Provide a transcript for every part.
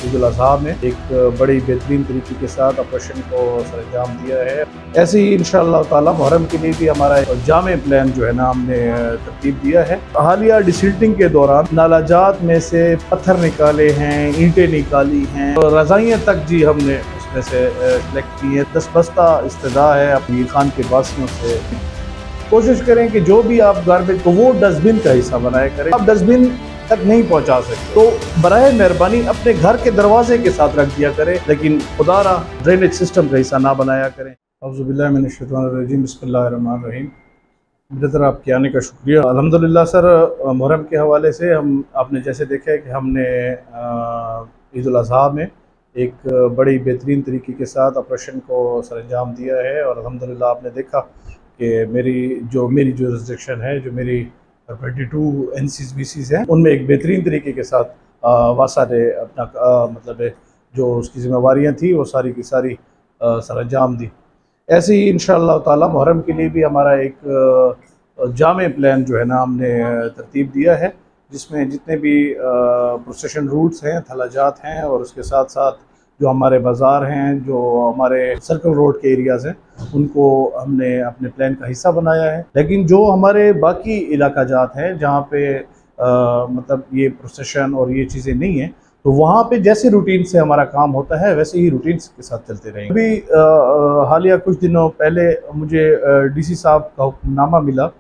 ईद-उल अज़हा में एक बड़ी बेहतरीन तरीके के साथ ऑपरेशन को सरअंजाम दिया है। ऐसे ही इंशाअल्लाह ताला मुहर्रम के लिए भी हमारा एक जामे प्लान जो है ना हमने तरतीब दिया है। हालिया डिसिल्टिंग के दौरान नालाजात में से पत्थर निकाले हैं, ईंटें निकाली हैं, रज़ाइयाँ तक जी हमने उसमें से कलेक्ट की है। दस्तबस्ता इस्तदा है अपनी खान के वासियों से। कोशिश करें कि जो भी आप गार्बेज को वो डस्टबिन का हिस्सा बनाया करें। आप डस्टबिन तक नहीं पहुंचा सकते तो बराए मेहरबानी अपने घर के दरवाजे के साथ रख दिया करें, लेकिन खुदारा ड्रेनेज सिस्टम का हिस्सा ना बनाया करें। औज़ुबिल्लाहि मिनश्शैतानिर्रजीम, बिस्मिल्लाहिर्रहमानिर्रहीम। मेरी तरफ आपके आने का शुक्रिया। अल्हम्दुलिल्लाह सर, मुहर्रम के हवाले से आपने जैसे देखा है कि हमने ईद-उल अज़हा में एक बड़ी बेहतरीन तरीके के साथ ऑपरेशन को सरअंजाम दिया है और अल्हम्दुलिल्लाह आपने देखा कि मेरी जो जुरिस्डिक्शन है, जो मेरी 22 NCs BCs हैं, उनमें एक बेहतरीन तरीके के साथ वासा ने अपना मतलब जो उसकी ज़िम्मेवारियाँ थी वो सारी की सारी सरअंजाम दी। ऐसे ही इंशाअल्लाह ताला मुहर्रम के लिए भी हमारा एक जामे प्लान जो है ना हमने तरतीब दिया है, जिसमें जितने भी प्रोसेशन रूट्स हैं, थलाजात हैं और उसके साथ साथ जो हमारे बाज़ार हैं, जो हमारे सर्कल रोड के एरियाज़ हैं, उनको हमने अपने प्लान का हिस्सा बनाया है। लेकिन जो हमारे बाकी इलाका जात हैं जहाँ पे मतलब ये प्रोसेशन और ये चीज़ें नहीं हैं, तो वहाँ पे जैसे रूटीन से हमारा काम होता है वैसे ही रूटीन के साथ चलते रहेंगे। अभी हालिया कुछ दिनों पहले मुझे DC साहब का हुक्मनामा मिला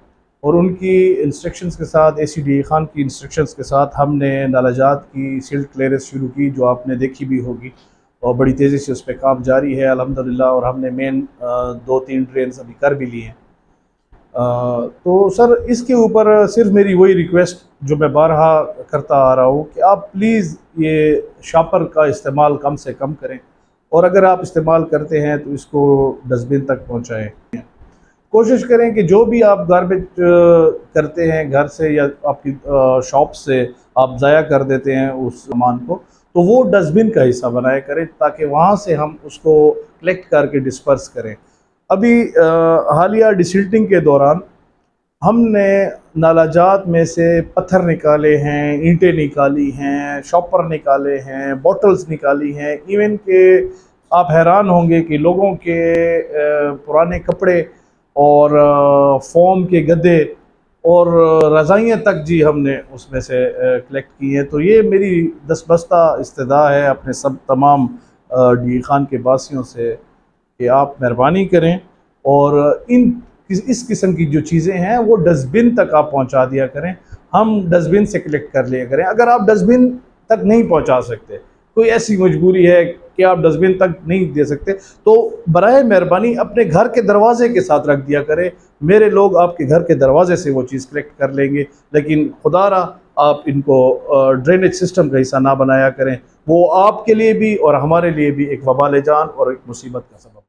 और उनकी इंस्ट्रक्शंस के साथ, ACD खान की इंस्ट्रक्शंस के साथ हमने नालाजात की सिल्ट क्लियरेंस शुरू की, जो आपने देखी भी होगी, और बड़ी तेज़ी से उस पर काम जारी है अल्हम्दुलिल्लाह। और हमने मेन 2-3 ड्रेन्स अभी कर भी ली हैं। तो सर इसके ऊपर सिर्फ मेरी वही रिक्वेस्ट जो मैं बारहा करता आ रहा हूँ कि आप प्लीज़ ये शॉपर का इस्तेमाल कम से कम करें, और अगर आप इस्तेमाल करते हैं तो इसको डस्टबिन तक पहुँचाएँ। कोशिश करें कि जो भी आप गार्बेज करते हैं घर से या आपकी शॉप से आप ज़ाया कर देते हैं उस सामान को, तो वो डस्टबिन का हिस्सा बनाया करें ताकि वहाँ से हम उसको कलेक्ट करके डिस्पर्स करें। अभी हालिया डिसिल्टिंग के दौरान हमने नालाजात में से पत्थर निकाले हैं, ईंटें निकाली हैं, शॉपर निकाले हैं, बॉटल्स निकाली हैं। इवन के आप हैरान होंगे कि लोगों के पुराने कपड़े और फोम के गद्दे और रज़ाइयाँ तक जी हमने उसमें से कलेक्ट की हैं। तो ये मेरी दस्तबस्ता इस्तदा है अपने सब तमाम DA खान के वासियों से कि आप मेहरबानी करें और इस किस्म की जो चीज़ें हैं वो डस्टबिन तक आप पहुंचा दिया करें। हम डस्टबिन से कलेक्ट कर लिया करें। अगर आप डस्टबिन तक नहीं पहुंचा सकते, कोई ऐसी मजबूरी है कि आप डस्टबिन तक नहीं दे सकते, तो बराए मेहरबानी अपने घर के दरवाजे के साथ रख दिया करें। मेरे लोग आपके घर के दरवाजे से वो चीज़ कलेक्ट कर लेंगे, लेकिन खुदारा आप इनको ड्रेनेज सिस्टम का हिस्सा ना बनाया करें। वो आपके लिए भी और हमारे लिए भी एक वबाल जान और एक मुसीबत का सबब